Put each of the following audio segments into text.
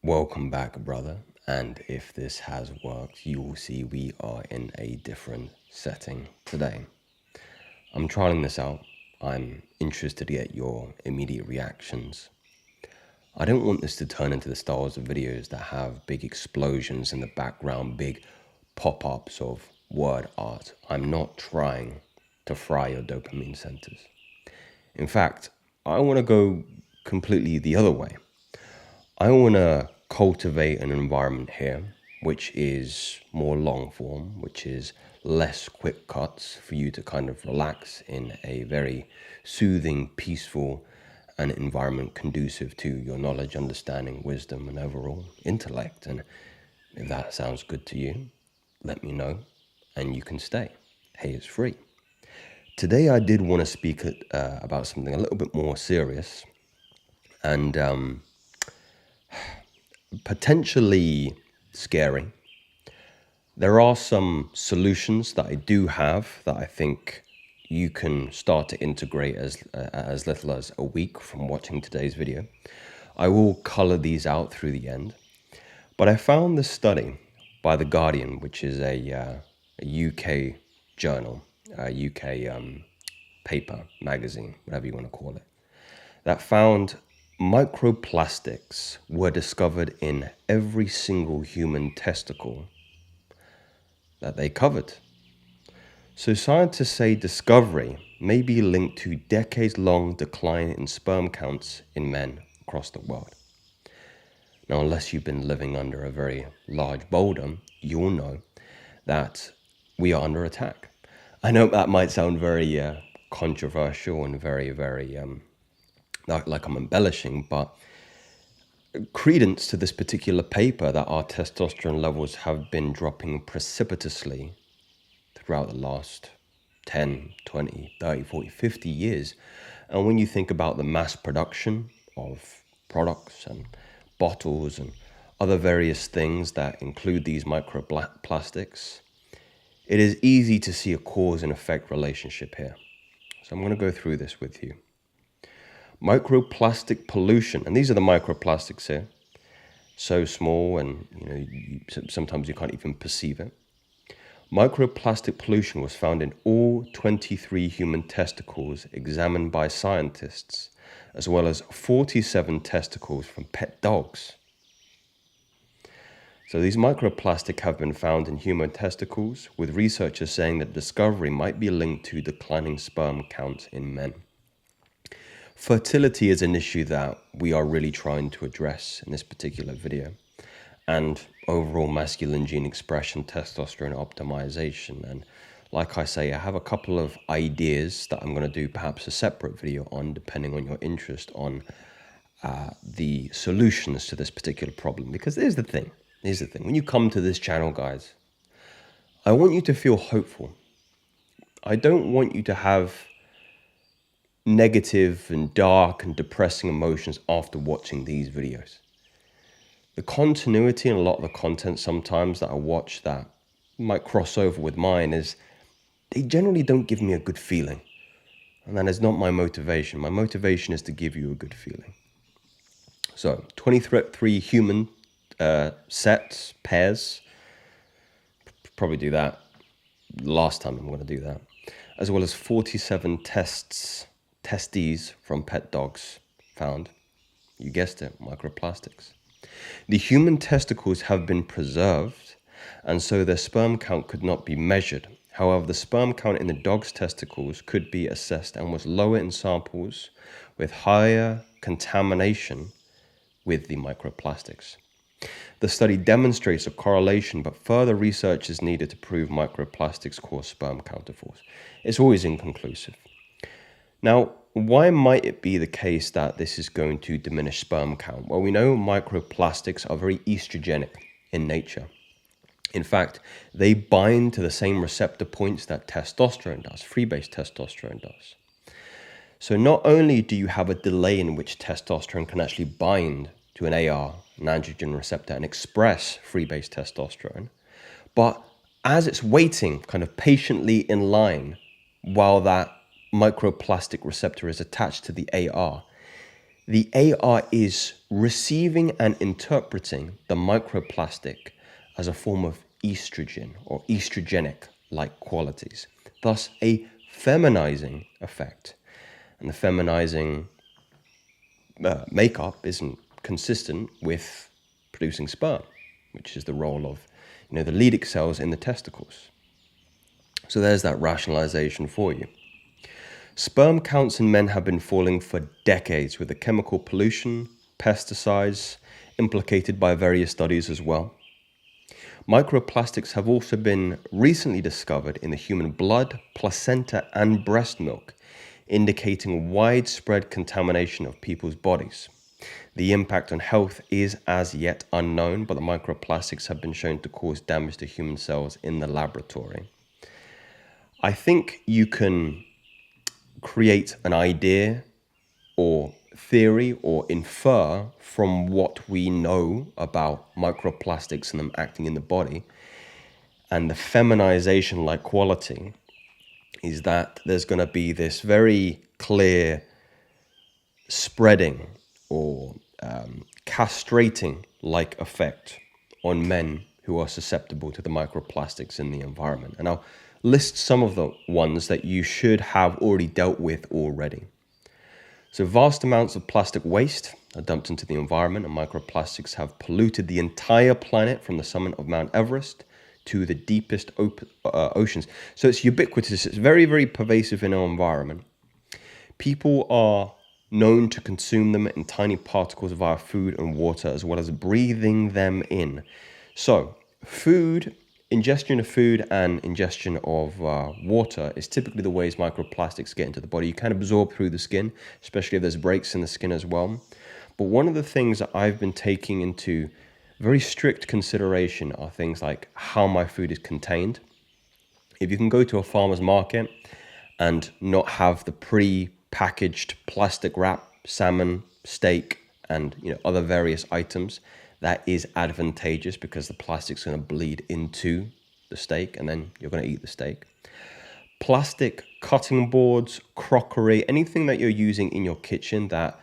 Welcome back, brother. And if this has worked, you will see we are in a different setting today. I'm trying this out. I'm interested to get your immediate reactions. I don't want this to turn into the styles of videos that have big explosions in the background, big pop-ups of word art. I'm not trying to fry your dopamine centers. In fact, I want to go completely the other way. I want to cultivate an environment here which is more long form, which is less quick cuts for you to kind of relax in a very soothing, peaceful, and environment conducive to your knowledge, understanding, wisdom, and overall intellect. And if that sounds good to you, let me know and you can stay. Hey, it's free. Today I did want to speak about something a little bit more serious and potentially scary. There are some solutions that I do have that I think you can start to integrate as little as a week from watching today's video. I will color these out through the end. But I found this study by The Guardian, which is a UK journal, a UK paper, magazine, whatever you want to call it, that found microplastics were discovered in every single human testicle that they covered. So scientists say discovery may be linked to decades-long decline in sperm counts in men across the world. Now, unless you've been living under a very large boulder, you'll know that we are under attack. I know that might sound very controversial and very like I'm embellishing, but credence to this particular paper that our testosterone levels have been dropping precipitously throughout the last 10, 20, 30, 40, 50 years. And when you think about the mass production of products and bottles and other various things that include these microplastics, it is easy to see a cause and effect relationship here. So I'm going to go through this with you. Microplastic pollution, and these are the microplastics here, so small and sometimes you can't even perceive it. Microplastic pollution was found in all 23 human testicles examined by scientists, as well as 47 testicles from pet dogs. So these microplastics have been found in human testicles, with researchers saying that discovery might be linked to declining sperm counts in men. Fertility is an issue that we are really trying to address in this particular video, and overall masculine gene expression, testosterone optimization. And like I say, I have a couple of ideas that I'm going to do perhaps a separate video on, depending on your interest, on the solutions to this particular problem. Because here's the thing. When you come to this channel, guys, I want you to feel hopeful. I don't want you to have negative and dark and depressing emotions after watching these videos. The continuity and a lot of the content sometimes that I watch that might cross over with mine is they generally don't give me a good feeling. And that is not my motivation. My motivation is to give you a good feeling. So 23 human sets, pairs, probably do that last time I'm going to do that, as well as 47 testes from pet dogs found. You guessed it, microplastics. The human testicles have been preserved, and so their sperm count could not be measured. However, the sperm count in the dog's testicles could be assessed and was lower in samples with higher contamination with the microplastics. The study demonstrates a correlation, but further research is needed to prove microplastics cause sperm counterfalls. It's always inconclusive. Now, why might it be the case that this is going to diminish sperm count? Well, we know microplastics are very estrogenic in nature. In fact, they bind to the same receptor points that testosterone does, free-base testosterone does. So not only do you have a delay in which testosterone can actually bind to an AR, an androgen receptor, and express free-base testosterone, but as it's waiting kind of patiently in line while that microplastic receptor is attached to the AR, the AI is receiving and interpreting the microplastic as a form of estrogen or estrogenic-like qualities, thus a feminizing effect. And the feminizing makeup isn't consistent with producing sperm, which is the role of, the Leydig cells in the testicles. So there's that rationalization for you. Sperm counts in men have been falling for decades with the chemical pollution, pesticides, implicated by various studies as well. Microplastics have also been recently discovered in the human blood, placenta, and breast milk, indicating widespread contamination of people's bodies. The impact on health is as yet unknown, but the microplastics have been shown to cause damage to human cells in the laboratory. I think you can create an idea or theory or infer from what we know about microplastics and them acting in the body. And the feminization-like quality is that there's going to be this very clear spreading or castrating-like effect on men who are susceptible to the microplastics in the environment. And I'll list some of the ones that you should have already dealt with already. So vast amounts of plastic waste are dumped into the environment, and microplastics have polluted the entire planet from the summit of Mount Everest to the deepest oceans. So it's ubiquitous. It's very, very pervasive in our environment. People are known to consume them in tiny particles via food and water, as well as breathing them in. So ingestion of food and ingestion of water is typically the ways microplastics get into the body. You can absorb through the skin, especially if there's breaks in the skin as well. But one of the things that I've been taking into very strict consideration are things like how my food is contained. If you can go to a farmer's market and not have the pre-packaged plastic wrap, salmon, steak, and other various items, that is advantageous because the plastic's going to bleed into the steak and then you're going to eat the steak. Plastic cutting boards, crockery, anything that you're using in your kitchen that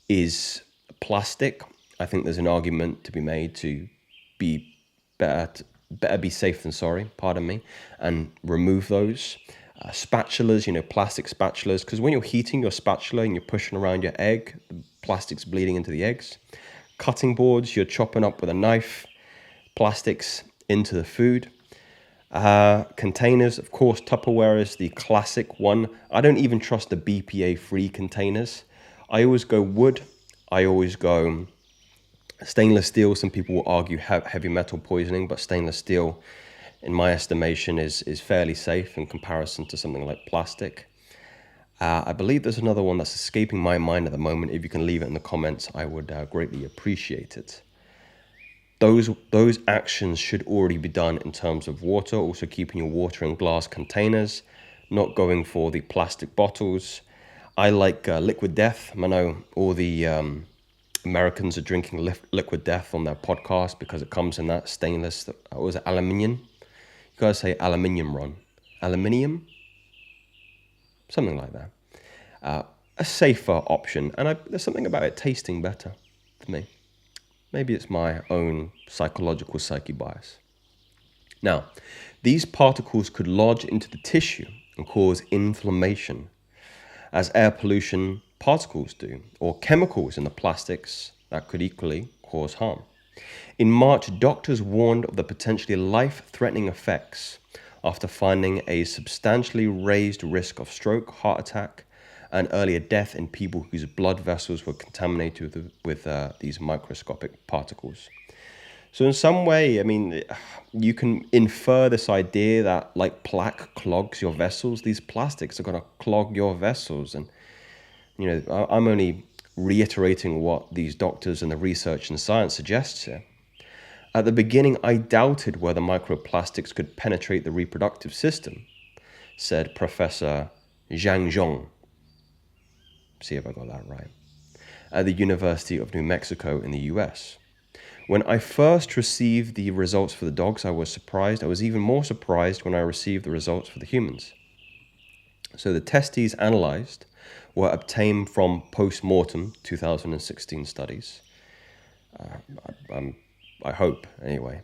is plastic, I think there's an argument to be made to be better be safe than sorry, pardon me, and remove those. Spatulas, plastic spatulas, because when you're heating your spatula and you're pushing around your egg, the plastic's bleeding into the eggs. Cutting boards, you're chopping up with a knife, plastics into the food. Containers, of course, Tupperware is the classic one. I don't even trust the BPA-free containers. I always go wood. I always go stainless steel. Some people will argue heavy metal poisoning, but stainless steel, in my estimation, is fairly safe in comparison to something like plastic. I believe there's another one that's escaping my mind at the moment. If you can leave it in the comments, I would greatly appreciate it. Those actions should already be done in terms of water, also keeping your water in glass containers, not going for the plastic bottles. I like Liquid Death. I know all the Americans are drinking Liquid Death on their podcast because it comes in that stainless, was it aluminium? You guys say aluminium, Ron. Aluminium? Something like that. A safer option, and there's something about it tasting better for me. Maybe it's my own psychological psyche bias. Now, these particles could lodge into the tissue and cause inflammation, as air pollution particles do, or chemicals in the plastics that could equally cause harm. In March, doctors warned of the potentially life-threatening effects after finding a substantially raised risk of stroke, heart attack, and earlier death in people whose blood vessels were contaminated with these microscopic particles. So in some way, you can infer this idea that like plaque clogs your vessels, these plastics are going to clog your vessels. And, I'm only reiterating what these doctors and the research and science suggests here. At the beginning, I doubted whether microplastics could penetrate the reproductive system, said Professor Zhang Zhong, see if I got that right, at the University of New Mexico in the US. When I first received the results for the dogs, I was surprised. I was even more surprised when I received the results for the humans. So the testes analyzed were obtained from post-mortem 2016 studies. I hope, anyway.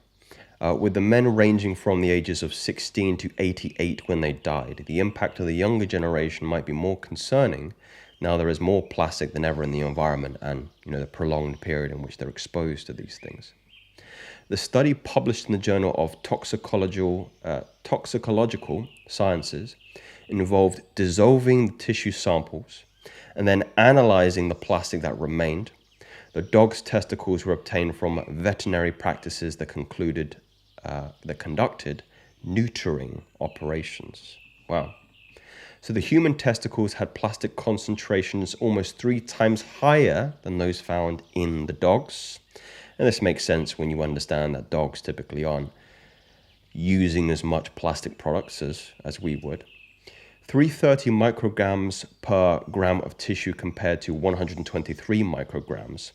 With the men ranging from the ages of 16 to 88 when they died, the impact of the younger generation might be more concerning. Now there is more plastic than ever in the environment and, the prolonged period in which they're exposed to these things. The study published in the Journal of Toxicological Sciences involved dissolving the tissue samples and then analyzing the plastic that remained. The dog's testicles were obtained from veterinary practices that conducted neutering operations. Wow. So the human testicles had plastic concentrations almost 3 times higher than those found in the dogs. And this makes sense when you understand that dogs typically aren't using as much plastic products as we would. 330 micrograms per gram of tissue compared to 123 micrograms.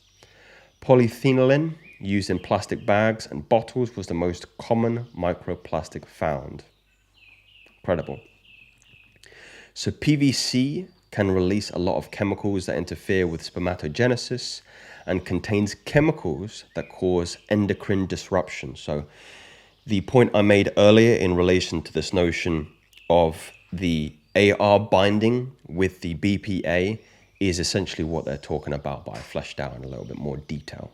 Polyphenylene used in plastic bags and bottles was the most common microplastic found. Incredible. So PVC can release a lot of chemicals that interfere with spermatogenesis and contains chemicals that cause endocrine disruption. So the point I made earlier in relation to this notion of the AR binding with the BPA is essentially what they're talking about, but I fleshed out in a little bit more detail.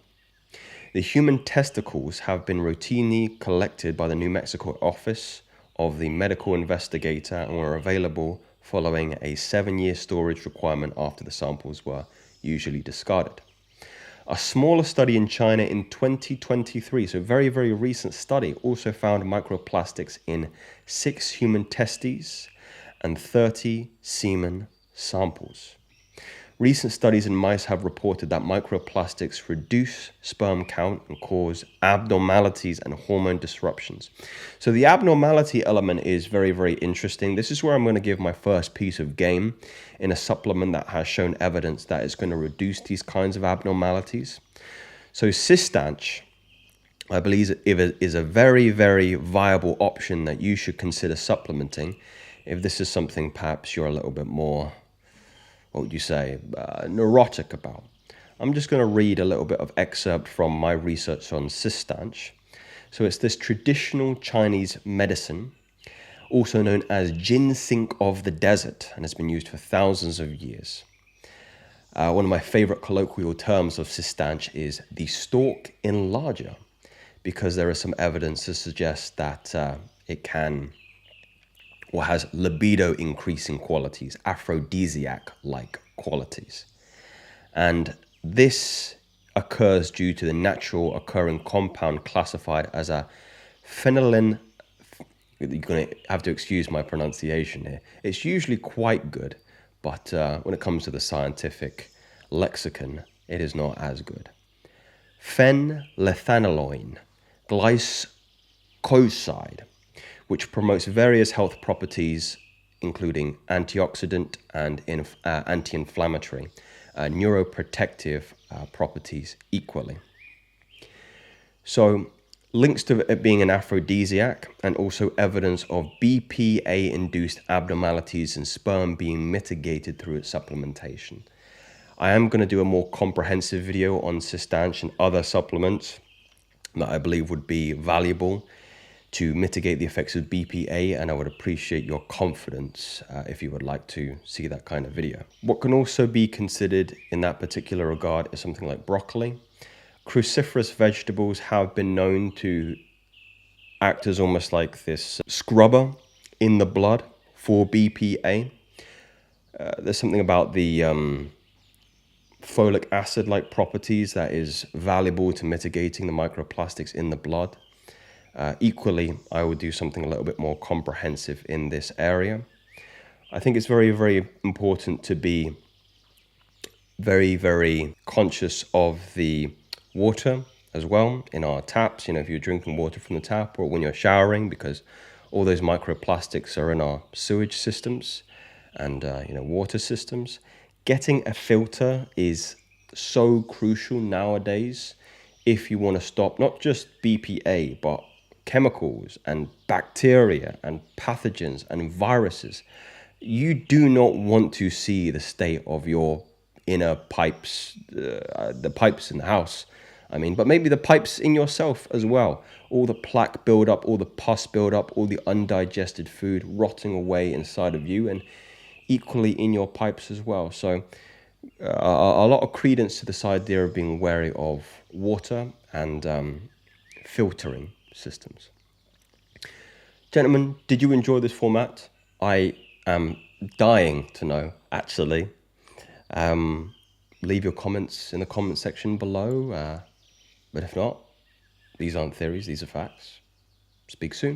The human testicles have been routinely collected by the New Mexico Office of the Medical Investigator and were available following a 7-year storage requirement after the samples were usually discarded. A smaller study in China in 2023, so very, very recent study, also found microplastics in 6 human testes and 30 semen samples. Recent studies in mice have reported that microplastics reduce sperm count and cause abnormalities and hormone disruptions. So the abnormality element is very, very interesting. This is where I'm going to give my first piece of game in a supplement that has shown evidence that it's going to reduce these kinds of abnormalities. So Cystanch, I believe, is a very, very viable option that you should consider supplementing if this is something perhaps you're a little bit more, what would you say, neurotic about. I'm just going to read a little bit of excerpt from my research on Cystanch. So it's this traditional Chinese medicine, also known as ginseng of the desert, and it's been used for thousands of years. One of my favorite colloquial terms of Cystanch is the stalk enlarger, because there is some evidence to suggest that it can or has libido increasing qualities, aphrodisiac-like qualities. And this occurs due to the natural occurring compound classified as a phenylene. You're going to have to excuse my pronunciation here. It's usually quite good, but when it comes to the scientific lexicon, it is not as good. Phenlethanolone glycoside, which promotes various health properties, including antioxidant and anti-inflammatory, neuroprotective properties equally. So links to it being an aphrodisiac and also evidence of BPA-induced abnormalities in sperm being mitigated through its supplementation. I am going to do a more comprehensive video on Cystanch and other supplements that I believe would be valuable to mitigate the effects of BPA, and I would appreciate your confidence if you would like to see that kind of video. What can also be considered in that particular regard is something like broccoli. Cruciferous vegetables have been known to act as almost like this scrubber in the blood for BPA. There's something about the folic acid-like properties that is valuable to mitigating the microplastics in the blood. Equally, I would do something a little bit more comprehensive in this area. I think it's very, very important to be very, very conscious of the water as well in our taps. If you're drinking water from the tap or when you're showering, because all those microplastics are in our sewage systems and water systems. Getting a filter is so crucial nowadays if you want to stop not just BPA, but chemicals and bacteria and pathogens and viruses. you do not want to see the state of your inner pipes, the pipes in the house. I mean, but maybe the pipes in yourself as well. All the plaque build up, all the pus build up, all the undigested food rotting away inside of you, and equally in your pipes as well. So a lot of credence to this idea of being wary of water and filtering systems. Gentlemen, did you enjoy this format? I am dying to know, actually. Leave your comments in the comment section below. But if not, these aren't theories, these are facts. Speak soon.